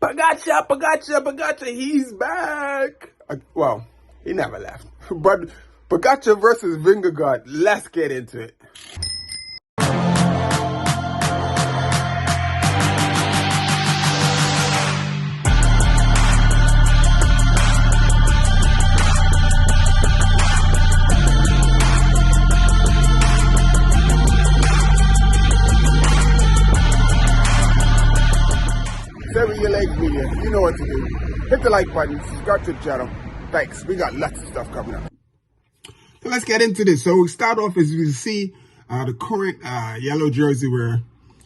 Pogacar, he's back. Well, he never left. But Pogacar versus Vingegaard, let's get into it. Your legs media, you know what to do. Hit the like button, subscribe to the channel. Thanks. We got lots of stuff coming up. So let's get into this. So we start off, as you see, the current yellow jersey where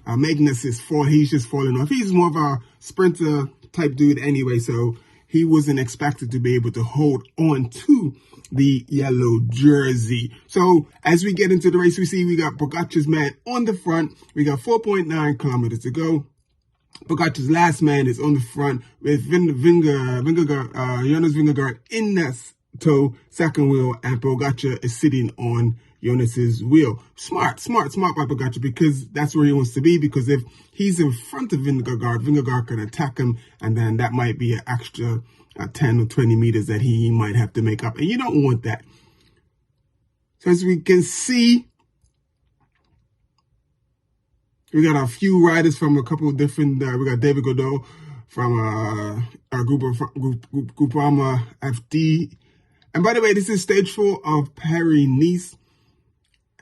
Magnus is he's just falling off. He's more of a sprinter type dude anyway, so he wasn't expected to be able to hold on to the yellow jersey. So as we get into the race, we see we got Pogacar's man on the front. We got 4.9 kilometers to go. Pogacar's last man is on the front with Jonas Vingegaard in the tow, second wheel, and Pogacar is sitting on Jonas's wheel. Smart by Pogacar, because that's where he wants to be, because if he's in front of Vingegaard can attack him, and then that might be an extra 10 or 20 meters that he might have to make up, and you don't want that. So as we can see, we got a few riders from a couple of different, we got David Godot from our Groupama FD. And by the way, this is stage 4 of Paris-Nice.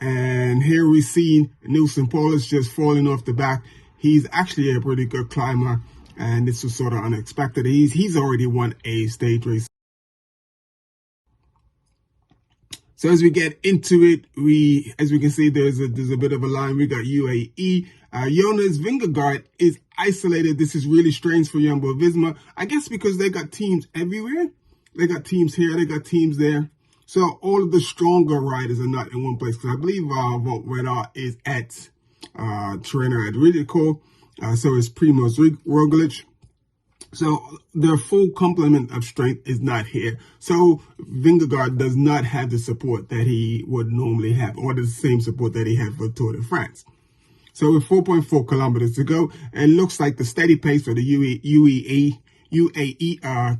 And here we see Nilsen Paulus just falling off the back. He's actually a pretty good climber, and this was sort of unexpected. He's already won a stage race. So as we get into it, as we can see, there's a bit of a line. We got UAE. Jonas Vingegaard is isolated. This is really strange for Jumbo-Visma. I guess because they got teams everywhere. They got teams here, they got teams there. So all of the stronger riders are not in one place. Because I believe Wout van Aert is at Tirreno Adriatico. So is Primoz Roglic. So their full complement of strength is not here. So Vingegaard does not have the support that he would normally have, or the same support that he had for Tour de France. So with 4.4 kilometers to go, it looks like the steady pace for the UAE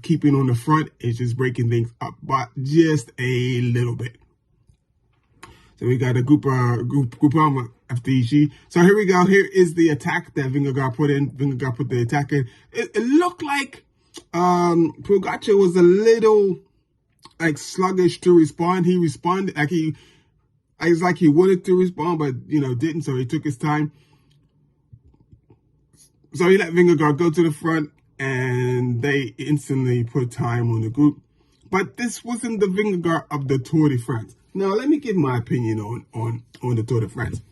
keeping on the front is just breaking things up, but just a little bit. So we got a Groupama FDG. So here we go. Here is the attack that Vingegaard put in. Vingegaard put the attack in. It looked like Pogacar was a little sluggish to respond. He responded it's like he wanted to respond, but didn't. So he took his time. So he let Vingegaard go to the front, and they instantly put time on the group. But this wasn't the Vingegaard of the Tour de France. Now, let me give my opinion on the Tour de France.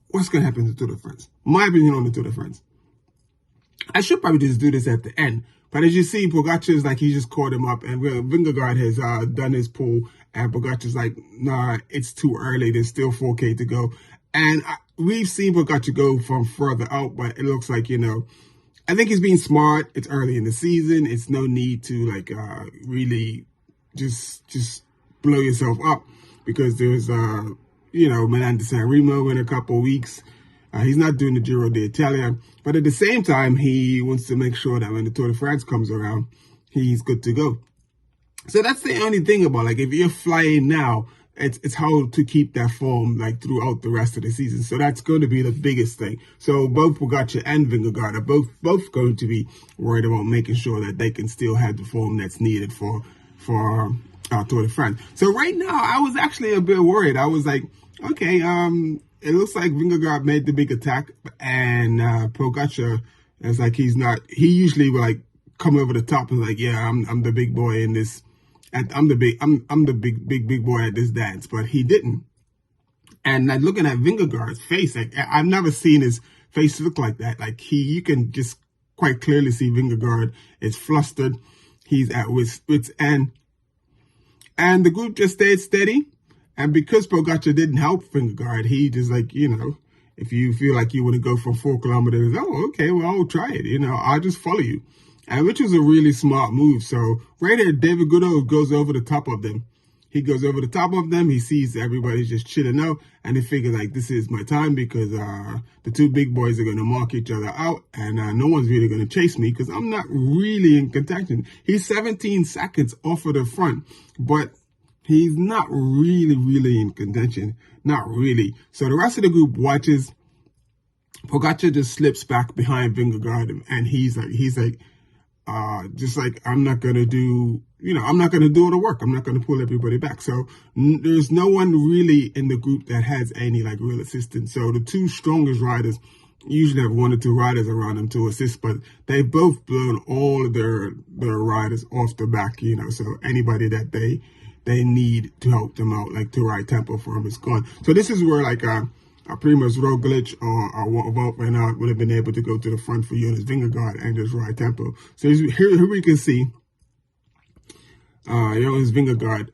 What's going to happen to the Tour de France? My opinion on the Tour de France. I should probably just do this at the end. But as you see, Pogacar is he just caught him up. And Vingegaard has done his pull. And Pogacar's like, nah, it's too early. There's still 4K to go. And we've seen Pogacar go from further out. But it looks like, I think he's being smart. It's early in the season. It's no need to really just blow yourself up, because there's Milan de San Remo in a couple of weeks. He's not doing the Giro d'Italia, but at the same time, he wants to make sure that when the Tour de France comes around, he's good to go. So that's the only thing about if you're flying now, it's how to keep that form throughout the rest of the season. So that's going to be the biggest thing. So both Pogacar and Vingegaard are both going to be worried about making sure that they can still have the form that's needed for Tour de France. So right now, I was actually a bit worried. I was like, okay, it looks like Vingegaard made the big attack, and Pogacar is he usually will come over the top and yeah, I'm the big boy in this. And I'm the big boy at this dance, but he didn't. And looking at Vingegaard's face, I've never seen his face look like that. You can just quite clearly see Vingegaard is flustered. He's at wit's end. And the group just stayed steady. And because Pogacar didn't help Vingegaard, he just if you feel like you want to go for 4 kilometers, oh, okay, well, I'll try it. I'll just follow you. And which was a really smart move. So right here, David Godot goes over the top of them. He goes over the top of them. He sees everybody's just chilling out, and he figures like, this is my time because the two big boys are going to mark each other out, and no one's really going to chase me because I'm not really in contention. He's 17 seconds off of the front, but he's not really in contention. Not really. So the rest of the group watches. Pogacar just slips back behind Vingegaard, and he's like, just like, I'm not going to do, I'm not going to do all the work. I'm not going to pull everybody back. So there's no one really in the group that has any like real assistance. So the two strongest riders usually have one or two riders around them to assist, but they've both blown all of their riders off the back, so anybody that they need to help them out, like to ride tempo for them, is gone. So this is where like a Primož Roglic or Wout van Aert would have been able to go to the front for Jonas Vingegaard and just ride tempo. So here we can see Jonas Vingegaard.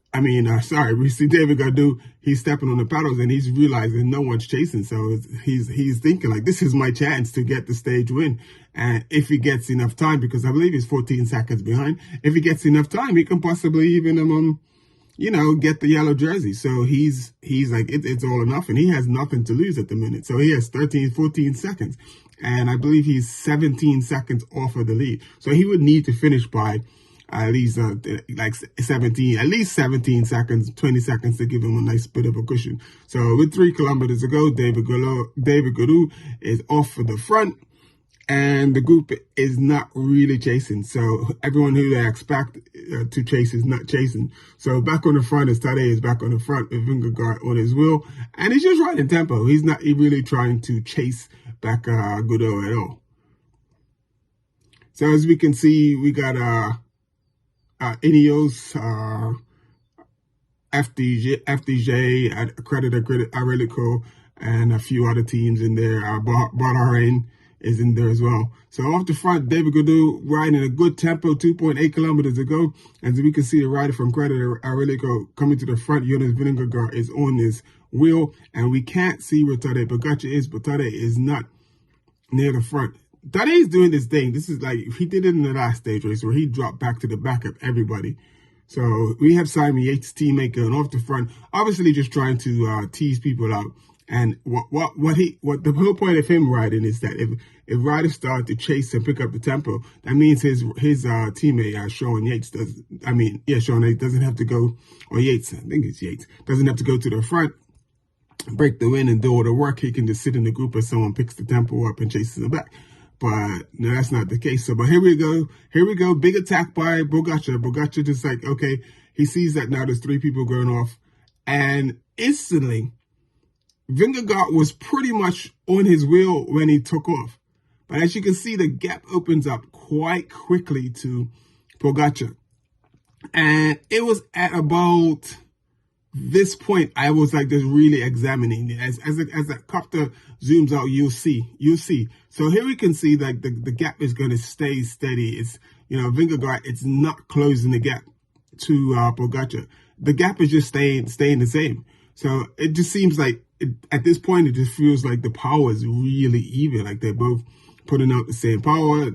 We see David Gaudu. He's stepping on the pedals and he's realizing no one's chasing. So he's thinking like, this is my chance to get the stage win. And if he gets enough time, because I believe he's 14 seconds behind, if he gets enough time, he can possibly even get the yellow jersey. So he's like, it's all enough, and he has nothing to lose at the minute. So he has 14 seconds, and I believe he's 17 seconds off of the lead. So he would need to finish by at least at least 17 seconds, 20 seconds to give him a nice bit of a cushion. So with 3 kilometers to go, David Gaudu is off for the front. And the group is not really chasing. So everyone who they expect to chase is not chasing. So back on the front is Tadej is back on the front with Vingegaard on his wheel. And he's just riding tempo. He's not really trying to chase back Gaudu at all. So as we can see, we got Ineos, FDJ, Accredited Arelico, and a few other teams in there. Bahrain is in there as well. So off the front, David Gaudu riding a good tempo, 2.8 kilometers to go. As we can see, the rider from Accredited Arelico coming to the front. Jonas Vingegaard is on his wheel, and we can't see where Tadej Pogacar is, but Tadej is not near the front. Tadej is doing this thing. This is like, he did it in the last stage race where he dropped back to the back of everybody. So we have Simon Yates' teammate going off the front, obviously just trying to tease people out. And what the whole point of him riding is that if riders start to chase and pick up the tempo, that means his teammate Sean Yates Sean Yates doesn't have to go, or Yates, I think it's Yates, doesn't have to go to the front, break the wind and do all the work. He can just sit in the group as someone picks the tempo up and chases them back. But no, that's not the case. So, but here we go. Big attack by Pogacar. Pogacar just like, okay, he sees that now there's 3 people going off, and instantly Vingegaard was pretty much on his wheel when he took off. But as you can see, the gap opens up quite quickly to Pogacar. And it was at about this point, I was like just really examining it. As that copter zooms out, you'll see. So here we can see that the gap is going to stay steady. It's, Vingegaard, it's not closing the gap to Pogacar. The gap is just staying the same. So it just seems like, at this point, it just feels like the power is really even. Like they're both putting out the same power,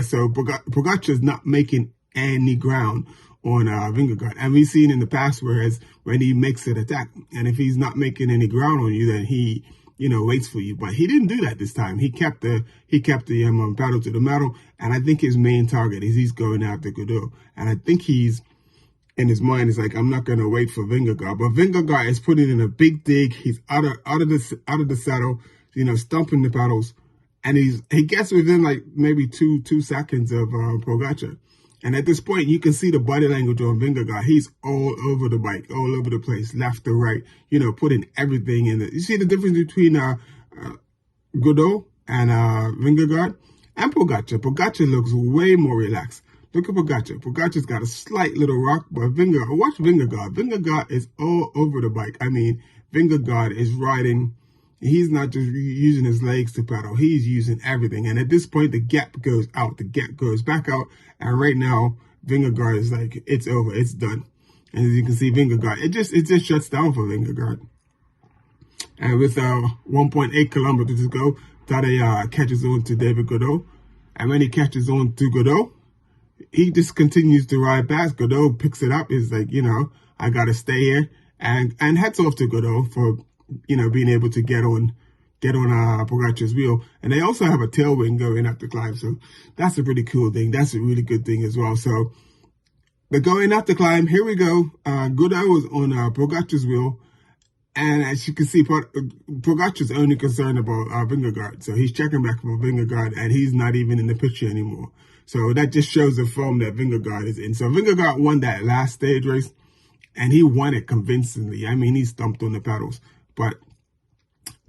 So Pogacar is not making any ground on Vingegaard. And we've seen in the past, whereas when he makes an attack, and if he's not making any ground on you, then he, waits for you. But he didn't do that this time. He kept the pedal to the metal. And I think his main target is he's going after Gaudu. And I think he's, in his mind, is like, I'm not going to wait for Vingegaard. But Vingegaard is putting in a big dig. He's out of the saddle, stumping the pedals. And he gets within like maybe two seconds of Pogacar. And at this point, you can see the body language on Vingegaard. He's all over the bike, all over the place, left to right, putting everything in it. You see the difference between Gaudu and Vingegaard and Pogacar. Pogacar looks way more relaxed. Look at Pogacar. Pogacar's got a slight little rock, but watch Vingegaard. Vingegaard is all over the bike. I mean, Vingegaard is riding. He's not just using his legs to pedal. He's using everything. And at this point, the gap goes out. The gap goes back out. And right now, Vingegaard is like, it's over. It's done. And as you can see, Vingegaard, it just shuts down for Vingegaard. And with 1.8 kilometers to go, Tadej catches on to David Gaudu. And when he catches on to Gaudu, he just continues to ride past. Godot picks it up. Is like, I got to stay here, and hats off to Godot for, being able to get on Pogacar's wheel. And they also have a tailwind going up the climb. So that's a pretty cool thing. That's a really good thing as well. So they're going up the climb. Here we go. Godot was on Pogacar's wheel. And as you can see, Pogacar's only concerned about Vingegaard. So he's checking back for Vingegaard, and he's not even in the picture anymore. So that just shows the form that Vingegaard is in. So Vingegaard won that last stage race, and he won it convincingly. I mean, he stomped on the pedals. But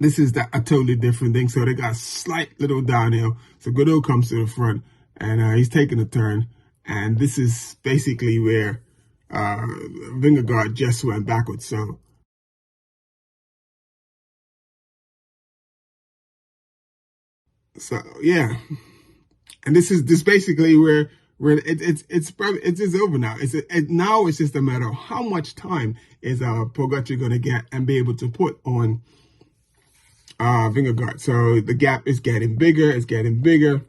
this is a totally different thing. So they got a slight little downhill. So Godot comes to the front, and he's taking a turn. And this is basically where Vingegaard just went backwards. So yeah, and this is basically where it's over now. Now it's just a matter of how much time is Pogacar going to get and be able to put on Vingegaard. So the gap is getting bigger. It's getting bigger.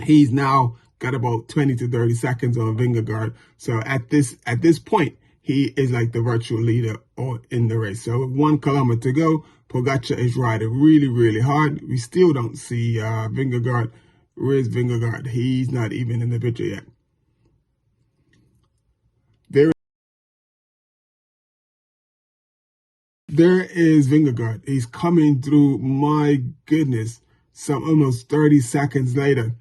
He's now got about 20 to 30 seconds on Vingegaard. So at this point, he is like the virtual leader in the race. So 1 kilometer to go. Pogacar is riding really, really hard. We still don't see Vingegaard. Where's Vingegaard? He's not even in the picture yet. There is Vingegaard. He's coming through. My goodness. Almost 30 seconds later.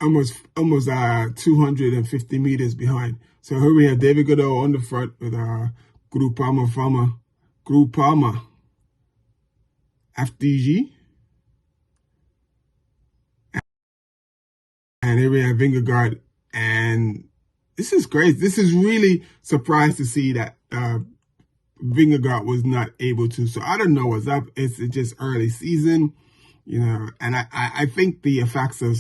Almost 250 meters behind. So here we have David Godot on the front with Groupama FDG. And here we have Vingegaard. And this is crazy. This is really surprised to see that Vingegaard was not able to. So I don't know what's up. It's just early season, and I think the effects of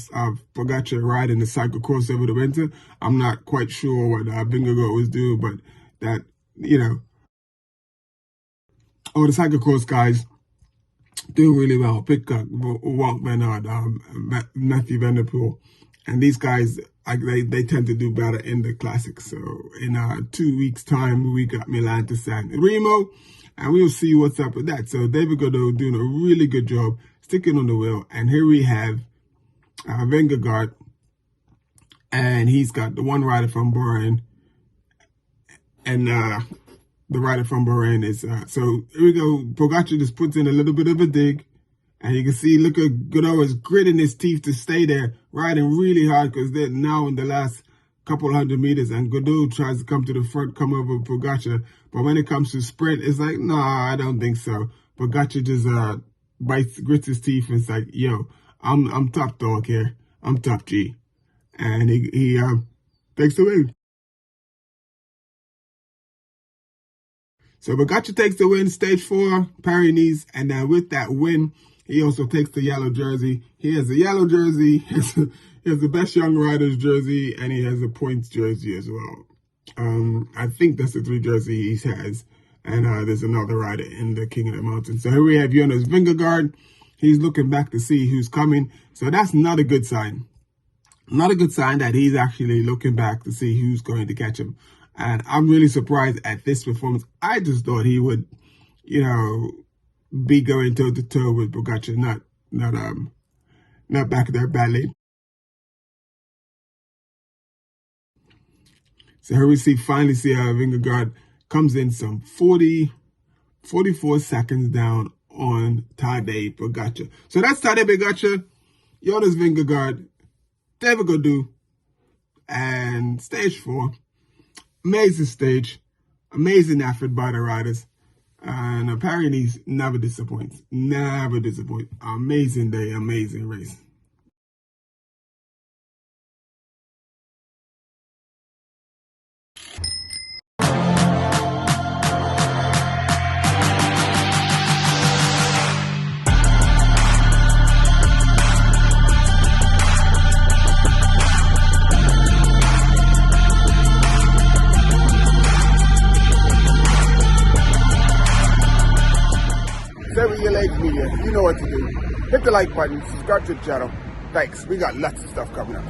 Pogacar riding the cyclocross over the winter, I'm not quite sure what Vingegaard was doing, but that, the cyclocross guys doing really well. Pitcock, Wout Bernard, Mathieu Van Der Poel. And these guys, they tend to do better in the classics. So in 2 weeks' time, we got Milan to San Remo, and we'll see what's up with that. So David Godot doing a really good job sticking on the wheel. And here we have Vingegaard, and he's got the one rider from Bahrain, and the rider from Bahrain is, so here we go. Pogacar just puts in a little bit of a dig. And you can see, look at Godot is gritting his teeth to stay there, riding really hard because they're now in the last couple hundred meters. And Godot tries to come to the front, come over Pogacar. But when it comes to sprint, it's like, nah, I don't think so. Pogacar just grits his teeth and it's like, yo, I'm top dog here. I'm top G. And he takes the win. So Pogacar takes the win, stage 4, Paris-Nice. And then with that win, he also takes the yellow jersey. He has the yellow jersey. He has the best young riders jersey, and he has a points jersey as well. I think that's the 3 jerseys he has. And there's another rider in the King of the Mountain. So here we have Jonas Vingegaard. He's looking back to see who's coming. So that's not a good sign. Not a good sign that he's actually looking back to see who's going to catch him. And I'm really surprised at this performance. I just thought he would, be going toe to toe with Pogacar, not back there badly. So here we finally see Vingegaard comes in some 44 seconds down on Tadej Pogacar. So that's Tadej Pogacar, Jonas Vingegaard, David Godot, and stage 4. Amazing stage, amazing effort by the riders. And apparently never disappoints. Never disappoints. Amazing day, amazing race. Media, you know what to do. Hit the like button, subscribe to the channel. Thanks. We got lots of stuff coming up.